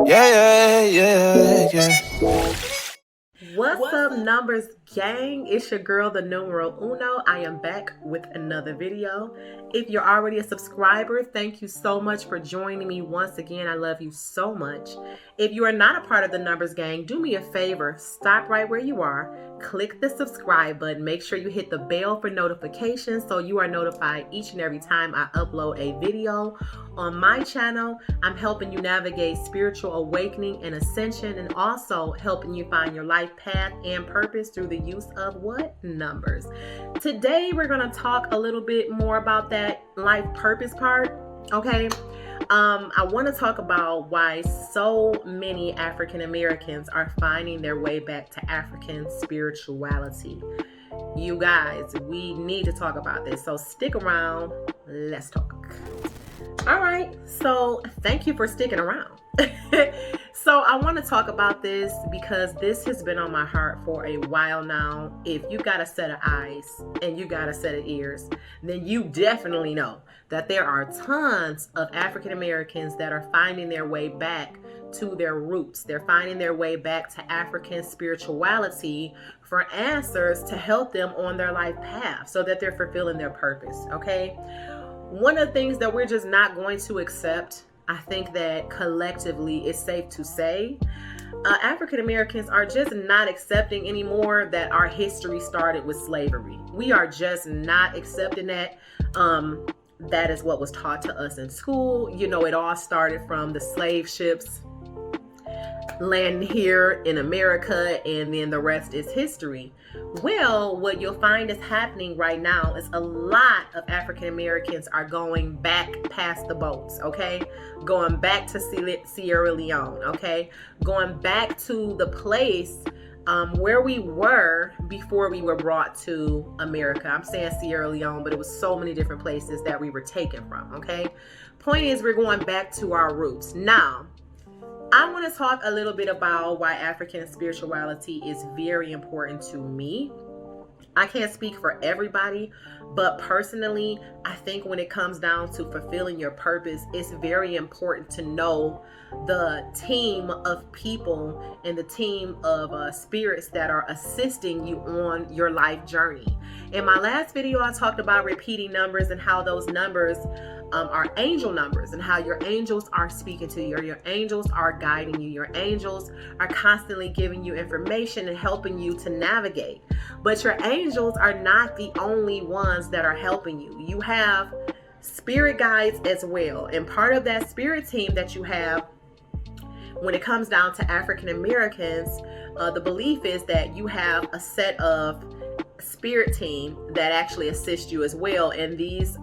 Yeah. Yeah. What's up, numbers gang? It's your girl, the Numero Uno. I am back with another video. If you're already a subscriber, thank you so much for joining me once again. I love you so much. If you are not a part of the numbers gang, do me a favor, stop right where you are, click the subscribe button, make sure you hit the bell for notifications so you are notified each and every time I upload a video. On my channel, I'm helping you navigate spiritual awakening and ascension, and also helping you find your life path and purpose through the use of what? Numbers. Today, we're going to talk a little bit more about that life purpose part, okay? I want to talk about why so many African Americans are finding their way back to African spirituality. You guys, we need to talk about this, so stick around. Let's talk. All right, so thank you for sticking around. So I want to talk about this because this has been on my heart for a while now. If you got a set of eyes and you got a set of ears, then you definitely know that there are tons of African Americans that are finding their way back to their roots. They're finding their way back to African spirituality for answers to help them on their life path so that they're fulfilling their purpose, okay? One of the things that we're just not going to accept, I think that collectively it's safe to say, African Americans are just not accepting anymore that our history started with slavery. We are just not accepting that. That is what was taught to us in school. You know, it all started from the slave ships landing here in America, and then the rest is history. Well, what you'll find is happening right now is a lot of African Americans are going back past the boats, okay? Going back to Sierra Leone, okay? Going back to the place where we were before we were brought to America. I'm saying Sierra Leone, but it was so many different places that we were taken from, okay? Point is, we're going back to our roots. Now, I want to talk a little bit about why African spirituality is very important to me. I can't speak for everybody, but personally, I think when it comes down to fulfilling your purpose, it's very important to know the team of people and the team of spirits that are assisting you on your life journey. In my last video, I talked about repeating numbers and how those numbers are angel numbers, and how your angels are speaking to you, or your angels are guiding you. Your angels are constantly giving you information and helping you to navigate. But your angels are not the only ones that are helping you. You have spirit guides as well. And part of that spirit team that you have, when it comes down to African Americans, the belief is that you have a set of spirit team that actually assist you as well. And these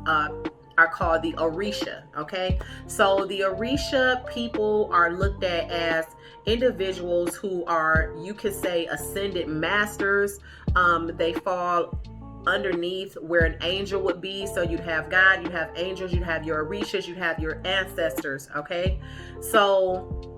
are called the Orisha, okay? So the Orisha people are looked at as individuals who are, you could say, ascended masters. They fall underneath where an angel would be. So you'd have God, you'd have angels, you'd have your Orishas, you'd have your ancestors, okay? So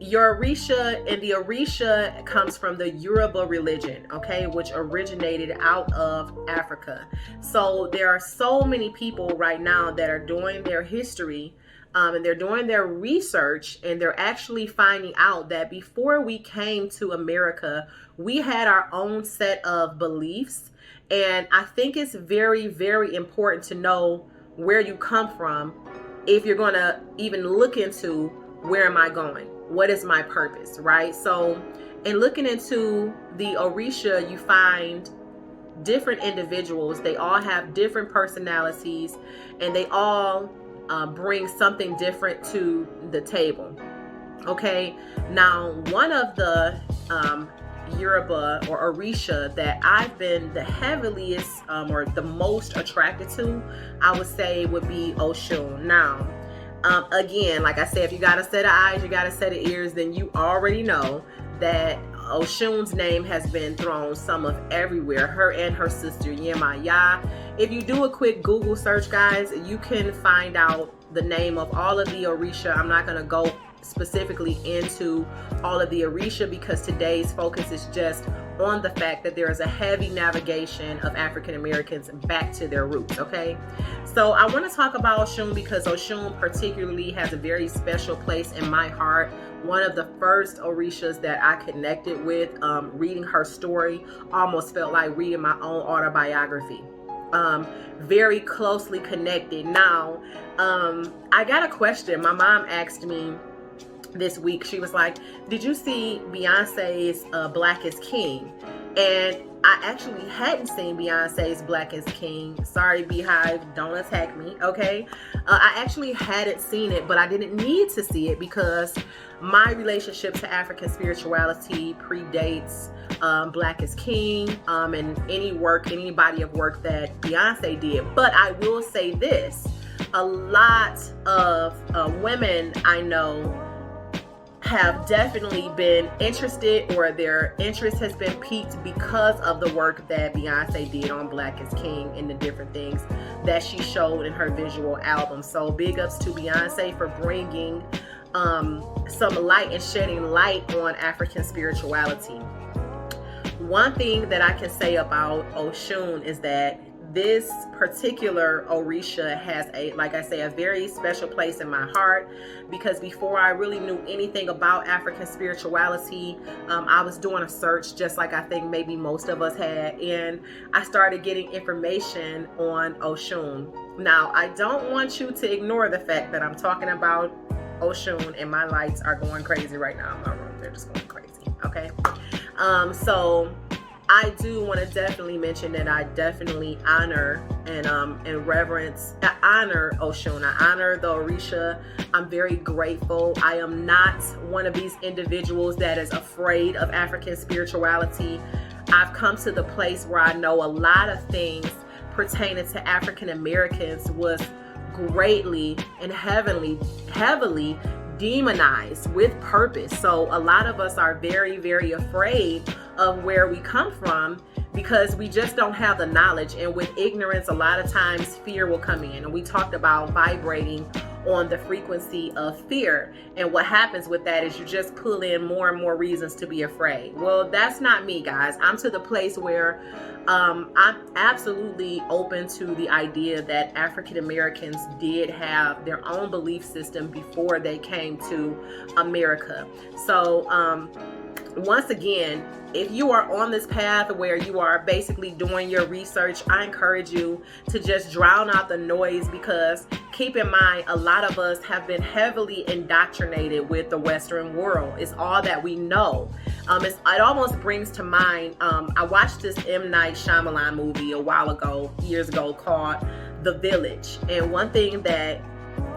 your Orisha, and the Orisha comes from the Yoruba religion, okay, which originated out of Africa. So there are so many people right now that are doing their history, and they're doing their research, and they're actually finding out that before we came to America, we had our own set of beliefs. And I think it's very, very important to know where you come from if you're going to even look into where am I going? What is my purpose, right? So in looking into the Orisha, you find different individuals. They all have different personalities, and they all bring something different to the table, okay? Now, one of the Yoruba or Orisha that I've been the heaviest or the most attracted to, I would say would be Oshun. Now, again, like I said, if you got a set of eyes, you got a set of ears, then you already know that Oshun's name has been thrown some of everywhere. Her and her sister Yemaya. If you do a quick Google search, guys, you can find out the name of all of the Orisha. I'm not going to go specifically into all of the Orisha, because today's focus is just on the fact that there is a heavy navigation of African Americans back to their roots, okay? So I want to talk about Oshun because Oshun particularly has a very special place in my heart. One of the first Orishas that I connected with, reading her story almost felt like reading my own autobiography. Very closely connected. Now, I got a question. My mom asked me this week, she was like, did you see Beyonce's Black is King? And I actually hadn't seen Beyonce's Black is King. Sorry, Beehive, don't attack me, okay? I actually hadn't seen it, but I didn't need to see it because my relationship to African spirituality predates Black is King and any body of work that Beyonce did. But I will say this, a lot of women I know have definitely been interested, or their interest has been piqued because of the work that Beyonce did on Black is King and the different things that she showed in her visual album. So big ups to Beyonce for bringing some light and shedding light on African spirituality. One thing that I can say about Oshun is that this particular Orisha has a very special place in my heart, because before I really knew anything about African spirituality, I was doing a search just like I think maybe most of us had, and I started getting information on Oshun. Now, I don't want you to ignore the fact that I'm talking about Oshun and my lights are going crazy right now in my room. They're just going crazy, okay? So I do want to definitely mention that I definitely honor and reverence. I honor Oshun. I honor the Orisha. I'm very grateful. I am not one of these individuals that is afraid of African spirituality. I've come to the place where I know a lot of things pertaining to African Americans was greatly and heavily demonized with purpose. So a lot of us are very, very afraid of where we come from because we just don't have the knowledge. And with ignorance, a lot of times fear will come in. And we talked about vibrating on the frequency of fear. And what happens with that is you just pull in more and more reasons to be afraid. Well, that's not me, guys. I'm to the place where I'm absolutely open to the idea that African Americans did have their own belief system before they came to America. So once again, if you are on this path where you are basically doing your research, I encourage you to just drown out the noise, because keep in mind, a lot of us have been heavily indoctrinated with the Western world. It's all that we know. It almost brings to mind, I watched this M. Night Shyamalan movie a while ago, years ago, called The Village. And one thing that,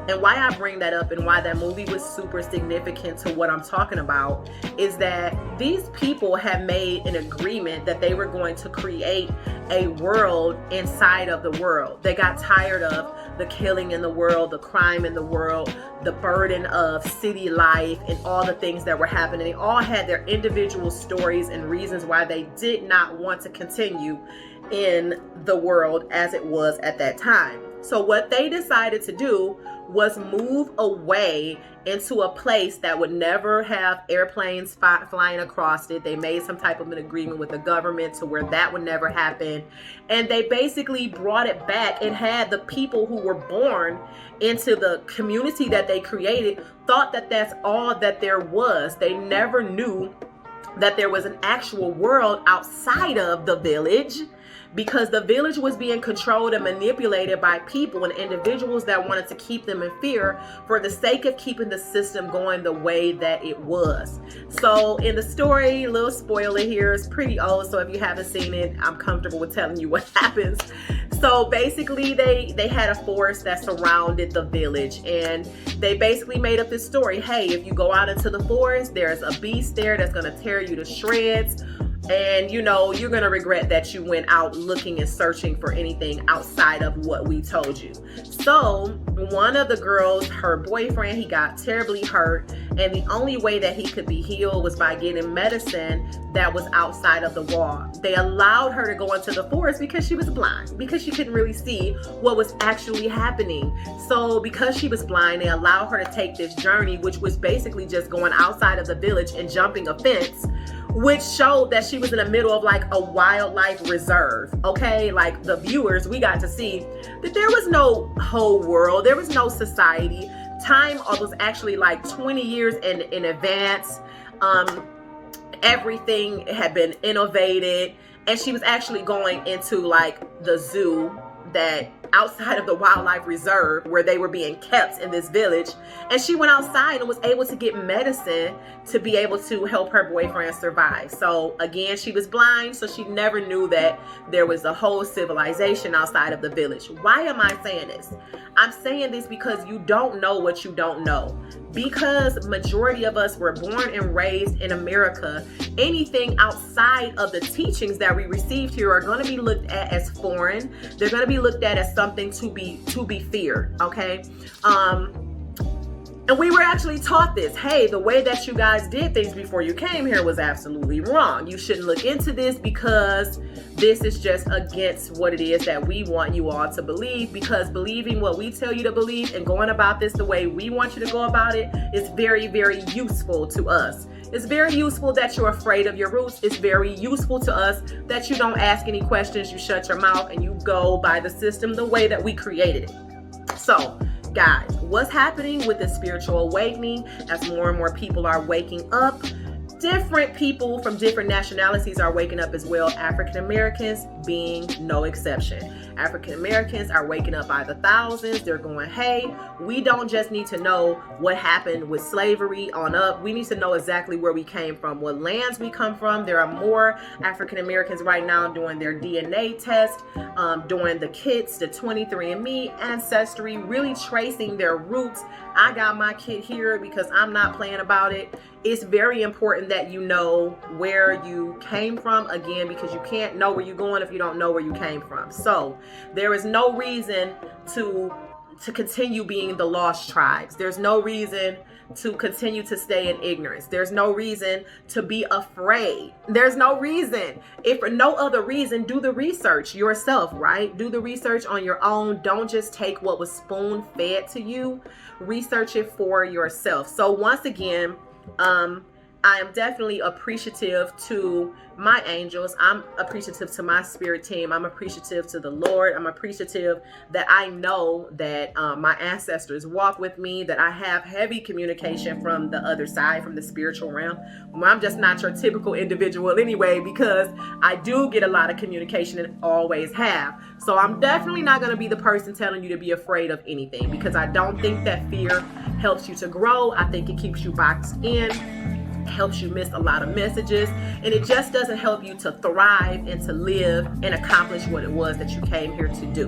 and why I bring that up and why that movie was super significant to what I'm talking about, is that these people had made an agreement that they were going to create a world inside of the world. They got tired of the killing in the world, the crime in the world, the burden of city life, and all the things that were happening. They all had their individual stories and reasons why they did not want to continue in the world as it was at that time. So what they decided to do was move away into a place that would never have airplanes flying across it. They made some type of an agreement with the government to where that would never happen. And they basically brought it back and had the people who were born into the community that they created thought that that's all that there was. They never knew that there was an actual world outside of the village, because the village was being controlled and manipulated by people and individuals that wanted to keep them in fear for the sake of keeping the system going the way that it was. So in the story, little spoiler here, it's pretty old, so if you haven't seen it, I'm comfortable with telling you what happens. So basically they had a forest that surrounded the village, and they basically made up this story. Hey, if you go out into the forest, there's a beast there that's going to tear you to shreds. And you know, you're going to regret that you went out looking and searching for anything outside of what we told you. So one of the girls, her boyfriend, he got terribly hurt, and the only way that he could be healed was by getting medicine that was outside of the wall. They allowed her to go into the forest because she was blind, because she couldn't really see what was actually happening. So because she was blind, they allowed her to take this journey, which was basically just going outside of the village and jumping a fence, which showed that she was in the middle of like a wildlife reserve. Okay, like the viewers, we got to see that there was no whole world, there was no society. Time was actually like 20 years in advance. Everything had been innovated, and she was actually going into like the zoo that outside of the wildlife reserve where they were being kept in this village. And she went outside and was able to get medicine to be able to help her boyfriend survive. So again, she was blind, so she never knew that there was a whole civilization outside of the village. Why am I saying this? I'm saying this because you don't know what you don't know. Because majority of us were born and raised in America, anything outside of the teachings that we received here are going to be looked at as foreign. They're going to be looked at as something to be feared. Okay. And we were actually taught this. Hey, the way that you guys did things before you came here was absolutely wrong. You shouldn't look into this because this is just against what it is that we want you all to believe, because believing what we tell you to believe and going about this the way we want you to go about it is very, very useful to us. It's very useful that you're afraid of your roots. It's very useful to us that you don't ask any questions, you shut your mouth, and you go by the system the way that we created it. So, guys, what's happening with the spiritual awakening as more and more people are waking up? Different people from different nationalities are waking up as well. African Americans being no exception. African Americans are waking up by the thousands. They're going, hey, we don't just need to know what happened with slavery on up. We need to know exactly where we came from, what lands we come from. There are more African Americans right now doing their DNA test, doing the kits, the 23andMe ancestry, really tracing their roots. I got my kit here because I'm not playing about it. It's very important that you know where you came from, again, because you can't know where you're going if you don't know where you came from. So there is no reason to continue being the lost tribes. There's no reason to continue to stay in ignorance. There's no reason to be afraid. There's no reason. If for no other reason, do the research yourself, right? Do the research on your own. Don't just take what was spoon fed to you. Research it for yourself. So once again, I am definitely appreciative to my angels. I'm appreciative to my spirit team. I'm appreciative to the Lord. I'm appreciative that I know that my ancestors walk with me, that I have heavy communication from the other side, from the spiritual realm. I'm just not your typical individual anyway, because I do get a lot of communication and always have. So I'm definitely not going to be the person telling you to be afraid of anything, because I don't think that fear helps you to grow. I think it keeps you boxed in, helps you miss a lot of messages, and it just doesn't help you to thrive and to live and accomplish what it was that you came here to do.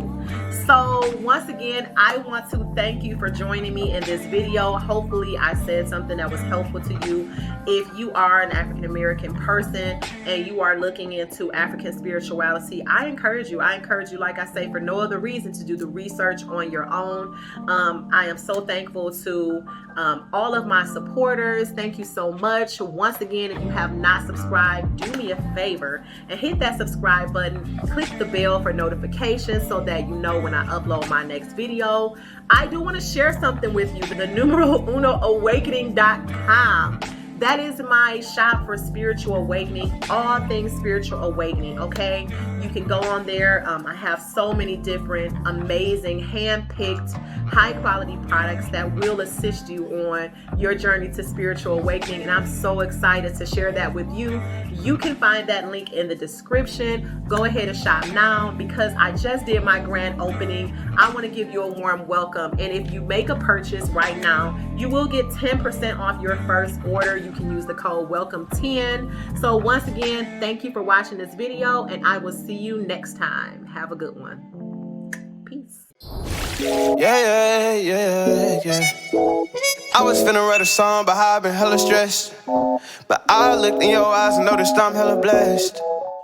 So once again, I want to thank you for joining me in this video. Hopefully I said something that was helpful to you. If you are an African American person and you are looking into African spirituality, I encourage you, like I say, for no other reason, to do the research on your own. I am so thankful to all of my supporters. Thank you so much. Once again, if you have not subscribed, do me a favor and hit that subscribe button. Click the bell for notifications so that you know when I upload my next video. I do want to share something with you. The numeralunooawakening.com. That is my shop for spiritual awakening, all things spiritual awakening, okay? You can go on there. I have so many different amazing hand-picked high-quality products that will assist you on your journey to spiritual awakening, and I'm so excited to share that with you. You can find that link in the description. Go ahead and shop now, because I just did my grand opening. I want to give you a warm welcome, and if you make a purchase right now, you will get 10% off your first order. You can use the code WELCOME10. So once again, thank you for watching this video, and I will see you next time. Have a good one. Peace. Yeah. I was finna write a song about how I've been hella stressed, but I looked in your eyes and noticed I'm hella blessed.